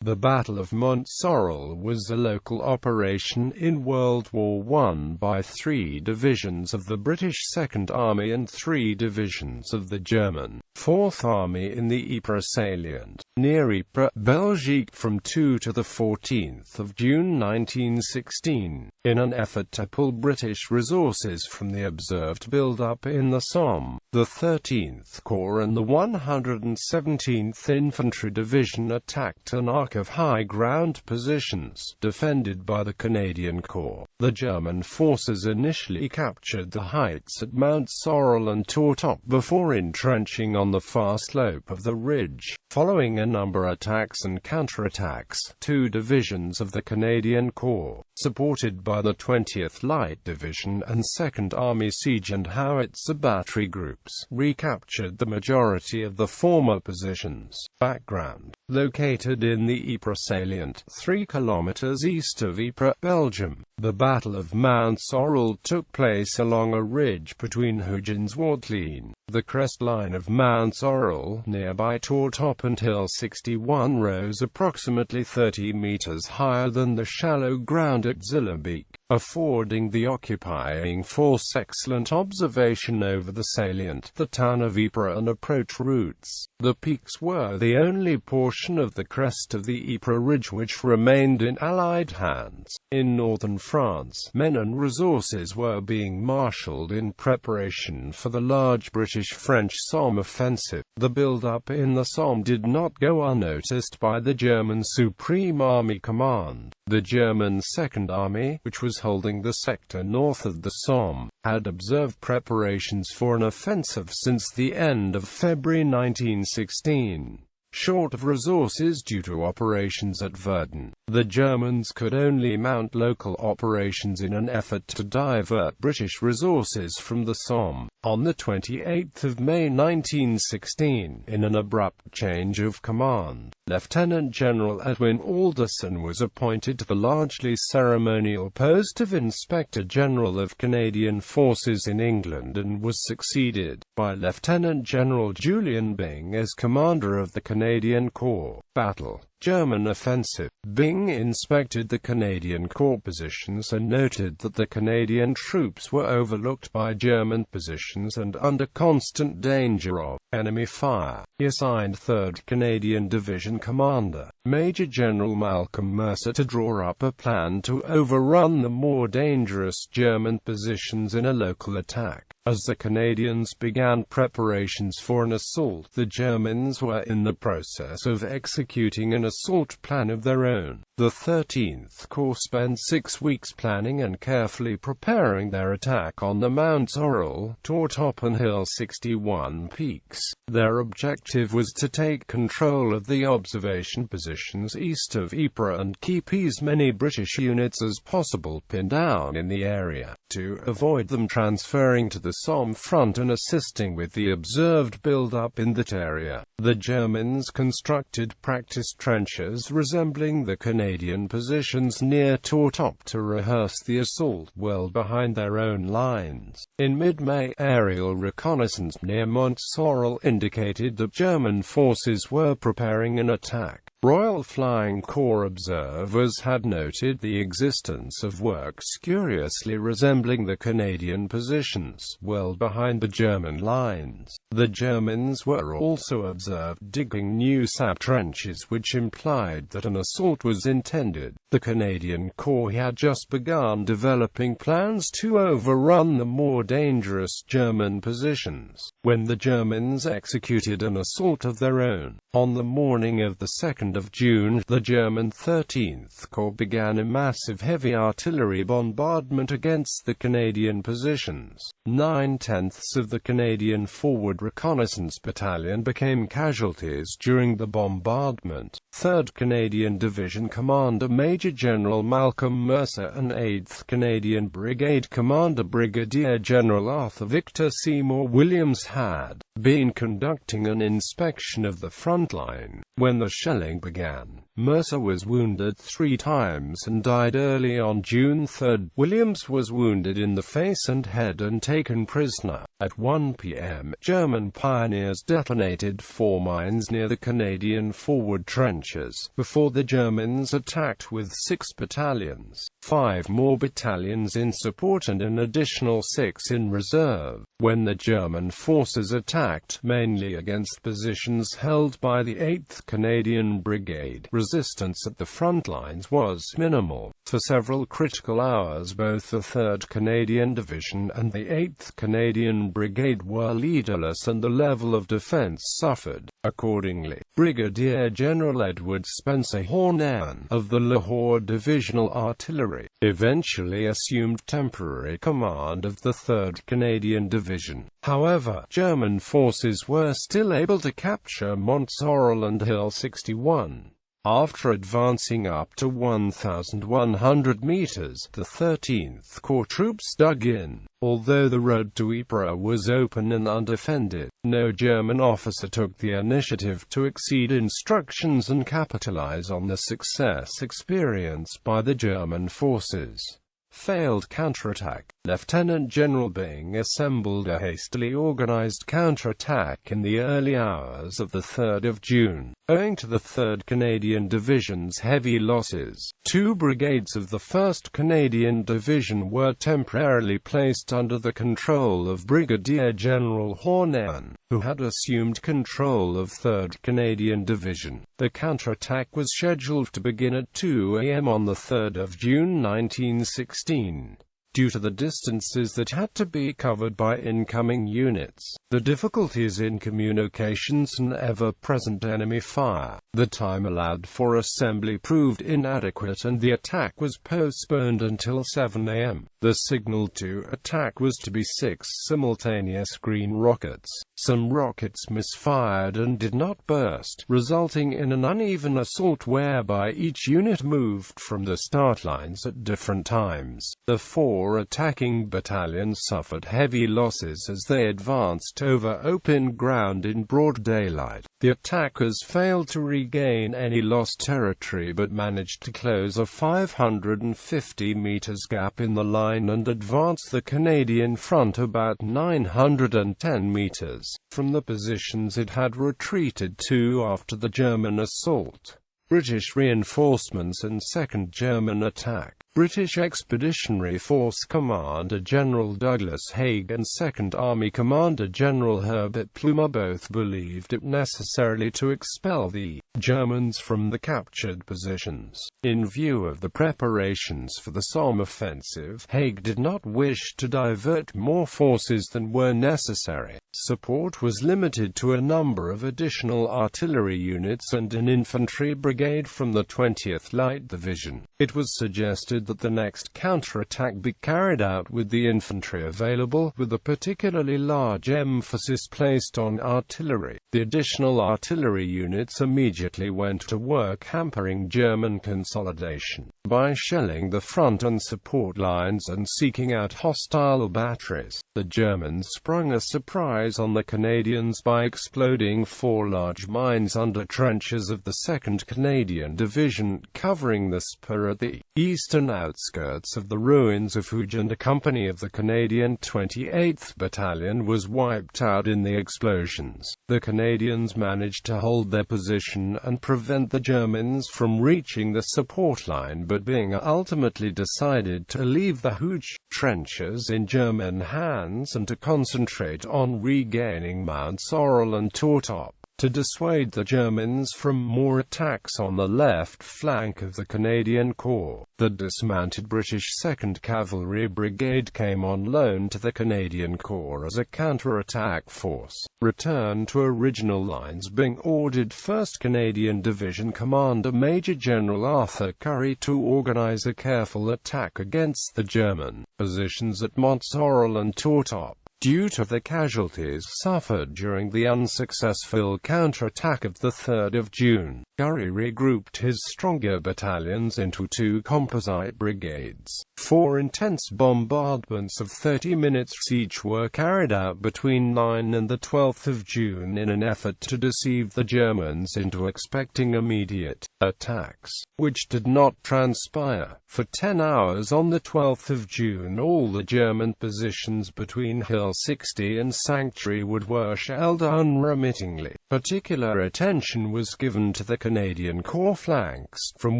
The Battle of Mont Sorrel was a local operation in World War I by 3 divisions of the British Second Army and 3 divisions of the German Fourth Army in the Ypres Salient, near Ypres, Belgium, from 2 to 14 June 1916, in an effort to pull British resources from the observed build-up in the Somme. The 13th Corps and the 117th Infantry Division attacked an arc of high ground positions, defended by the Canadian Corps. The German forces initially captured the heights at Mount Sorrel and Tor before entrenching on the far slope of the ridge. Following a number of attacks and counterattacks, 2 divisions of the Canadian Corps, supported by the 20th Light Division and 2nd Army siege and howitzer battery groups, recaptured the majority of the former positions. Background: located in the Ypres Salient, 3 kilometers east of Ypres, Belgium, the Battle of Mont Sorrel took place along a ridge between Hooge and Zwartleen. The crest line of Mount Sorrel, nearby Tor and Hill 61, rose approximately 30 meters higher than the shallow ground at Zillebeek, affording the occupying force excellent observation over the salient, the town of Ypres, and approach routes. The peaks were the only portion of the crest of the Ypres ridge which remained in Allied hands. In northern France, men and resources were being marshaled in preparation for the large British-French Somme offensive. The build-up in the Somme did not go unnoticed by the German Supreme Army Command. The German Second Army, which was holding the sector north of the Somme, had observed preparations for an offensive since the end of February 1916. Short of resources due to operations at Verdun, the Germans could only mount local operations in an effort to divert British resources from the Somme. On the 28th of May 1916, in an abrupt change of command, Lieutenant General Edwin Alderson was appointed to the largely ceremonial post of Inspector General of Canadian Forces in England and was succeeded by Lieutenant General Julian Byng as commander of the Canadian Corps. Battle: German offensive. Byng inspected the Canadian Corps positions and noted that the Canadian troops were overlooked by German positions and under constant danger of enemy fire. He assigned 3rd Canadian Division commander, Major General Malcolm Mercer, to draw up a plan to overrun the more dangerous German positions in a local attack. As the Canadians began preparations for an assault, the Germans were in the process of executing an assault plan of their own. The 13th Corps spent 6 weeks planning and carefully preparing their attack on the Mount Sorrel, Tor and Hill 61 peaks. Their objective was to take control of the observation positions east of Ypres and keep as many British units as possible pinned down in the area, to avoid them transferring to the Somme front and assisting with the observed build-up in that area. The Germans constructed practice trenches resembling the Canadian positions near Tor to rehearse the assault well behind their own lines. In mid-May, aerial reconnaissance near Mont Sorrel indicated that German forces were preparing an attack. Royal Flying Corps observers had noted the existence of works curiously resembling the Canadian positions, well behind the German lines. The Germans were also observed digging new sap trenches, which implied that an assault was intended. The Canadian Corps had just begun developing plans to overrun the more dangerous German positions, when the Germans executed an assault of their own. On the morning of the 2nd of June, the German 13th Corps began a massive heavy artillery bombardment against the Canadian positions. 9/10 of the Canadian Forward Reconnaissance Battalion became casualties during the bombardment. 3rd Canadian Division Commander Major General Malcolm Mercer and 8th Canadian Brigade Commander Brigadier General Arthur Victor Seymour Williams had been conducting an inspection of the front line when the shelling firing began. Mercer was wounded 3 times and died early on June 3. Williams was wounded in the face and head and taken prisoner. At 1 p.m., German pioneers detonated 4 mines near the Canadian forward trenches, before the Germans attacked with 6 battalions, 5 more battalions in support and an additional 6 in reserve. When the German forces attacked, mainly against positions held by the 8th Canadian Brigade, resistance at the front lines was minimal. For several critical hours both the 3rd Canadian Division and the 8th Canadian Brigade were leaderless and the level of defense suffered. Accordingly, Brigadier General Edward Spencer Hornan, of the Lahore Divisional Artillery, eventually assumed temporary command of the 3rd Canadian Division. However, German forces were still able to capture Mont Sorrel and Hill 61. After advancing up to 1,100 meters, the 13th Corps troops dug in. Although the road to Ypres was open and undefended, no German officer took the initiative to exceed instructions and capitalize on the success experienced by the German forces. Failed counterattack. Lieutenant General Byng assembled a hastily organized counterattack in the early hours of the 3rd of June. Owing to the 3rd Canadian Division's heavy losses, 2 brigades of the 1st Canadian Division were temporarily placed under the control of Brigadier General Hornan, who had assumed control of 3rd Canadian Division. The counterattack was scheduled to begin at 2 a.m. on the 3rd of June 1916. Due to the distances that had to be covered by incoming units, the difficulties in communications and ever-present enemy fire, the time allowed for assembly proved inadequate and the attack was postponed until 7 a.m. The signal to attack was to be 6 simultaneous green rockets. Some rockets misfired and did not burst, resulting in an uneven assault whereby each unit moved from the start lines at different times. The 4 attacking battalions suffered heavy losses as they advanced over open ground in broad daylight. The attackers failed to regain any lost territory but managed to close a 550 meters gap in the line and advance the Canadian front about 910 meters from the positions it had retreated to after the German assault. British reinforcements and second German attack. British Expeditionary Force Commander General Douglas Haig and 2nd Army Commander General Herbert Plumer both believed it necessary to expel the Germans from the captured positions. In view of the preparations for the Somme offensive, Haig did not wish to divert more forces than were necessary. Support was limited to a number of additional artillery units and an infantry brigade from the 20th Light Division. It was suggested that the next counterattack be carried out with the infantry available, with a particularly large emphasis placed on artillery. The additional artillery units immediately went to work hampering German consolidation by shelling the front and support lines and seeking out hostile batteries. The Germans sprung a surprise on the Canadians by exploding 4 large mines under trenches of the 2nd Canadian Division, covering the spur at the eastern outskirts of the ruins of Hooge, and a company of the Canadian 28th Battalion was wiped out in the explosions. The Canadians managed to hold their position and prevent the Germans from reaching the support line, but Byng ultimately decided to leave the Hooge trenches in German hands and to concentrate on regaining Mount Sorrel and Tor top. To dissuade the Germans from more attacks on the left flank of the Canadian Corps, the dismounted British 2nd Cavalry Brigade came on loan to the Canadian Corps as a counterattack force. Returned to original lines, Byng ordered 1st Canadian Division Commander Major General Arthur Currie to organize a careful attack against the German positions at Mont Sorrel and Tor top. Due to the casualties suffered during the unsuccessful counterattack of the 3rd of June, Currie regrouped his stronger battalions into 2 composite brigades. 4 intense bombardments of 30 minutes each were carried out between 9 and the 12th of June in an effort to deceive the Germans into expecting immediate attacks, which did not transpire. For 10 hours on the 12th of June, all the German positions between Hill 60 and Sanctuary Wood were shelled unremittingly. Particular attention was given to the Canadian Corps flanks, from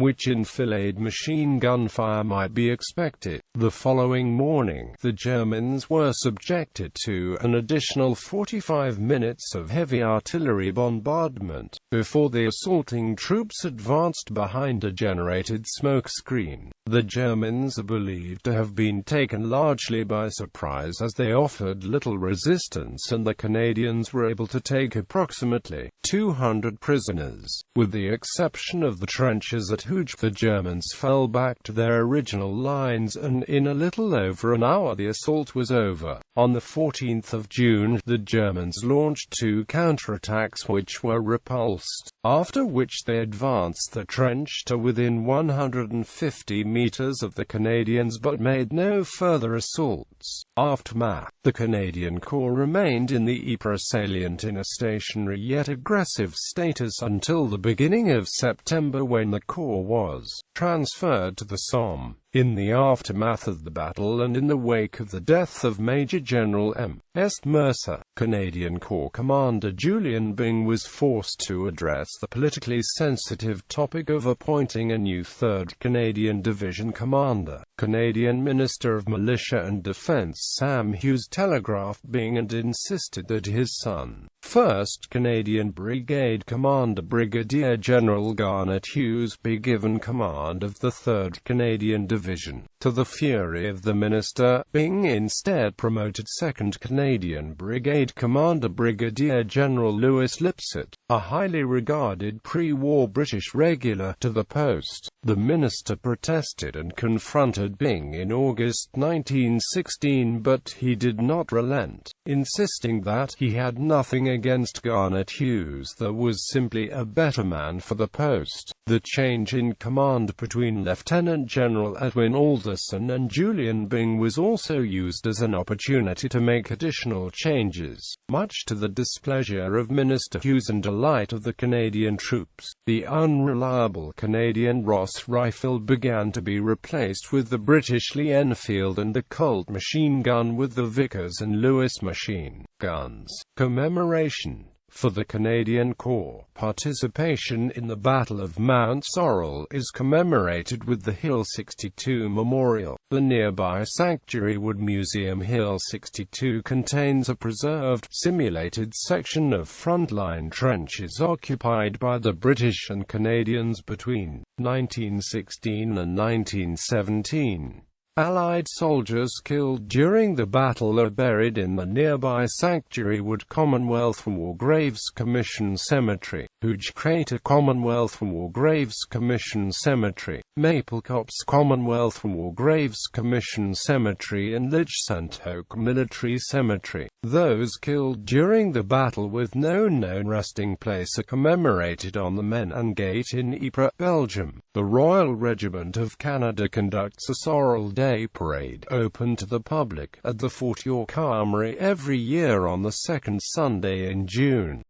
which enfilade machine gun fire might be expected. The following morning, the Germans were subjected to an additional 45 minutes of heavy artillery bombardment, before the assaulting troops advanced behind a generated smoke screen. The Germans are believed to have been taken largely by surprise, as they offered little resistance and the Canadians were able to take approximately 200 prisoners. With the exception of the trenches at Hooge, the Germans fell back to their original lines, and in a little over an hour the assault was over. On the 14th of June, the Germans launched 2 counterattacks which were repulsed, after which they advanced the trench to within 150 meters of the Canadians but made no further assaults. Aftermath: the Canadian Corps remained in the Ypres Salient in a stationary yet aggressive status until the beginning of September, when the Corps was transferred to the Somme. In the aftermath of the battle and in the wake of the death of Major General M.S. Mercer, Canadian Corps Commander Julian Byng was forced to address the politically sensitive topic of appointing a new 3rd Canadian Division commander. Canadian Minister of Militia and Defence Sam Hughes telegraphed Byng and insisted that his son, 1st Canadian Brigade Commander Brigadier General Garnet Hughes, be given command of the 3rd Canadian Division. To the fury of the minister, Byng instead promoted 2nd Canadian Brigade Commander Brigadier General Louis Lipsett, a highly regarded pre-war British regular, to the post. The minister protested and confronted Byng in August 1916, but he did not relent, insisting that he had nothing against Garnet Hughes, that was simply a better man for the post. The change in command between Lieutenant General Edwin Alderson and Julian Byng was also used as an opportunity to make additional changes, much to the displeasure of Minister Hughes and delight of the Canadian troops. The unreliable Canadian Ross rifle began to be replaced with the British Lee Enfield, and the Colt machine gun with the Vickers and Lewis machine guns. Commemoration for the Canadian Corps participation in the Battle of Mont Sorrel is commemorated with the Hill 62 Memorial. The nearby Sanctuary Wood Museum Hill 62 contains a preserved, simulated section of frontline trenches occupied by the British and Canadians between 1916 and 1917. Allied soldiers killed during the battle are buried in the nearby Sanctuary Wood Commonwealth War Graves Commission Cemetery, Hooge Crater Commonwealth War Graves Commission Cemetery, Maple Copse Commonwealth War Graves Commission Cemetery, and Lidge-St-Oak Military Cemetery. Those killed during the battle with no known resting place are commemorated on the Menin Gate in Ypres, Belgium. The Royal Regiment of Canada conducts a Sorrel Day parade, open to the public, at the Fort York Armoury every year on the second Sunday in June.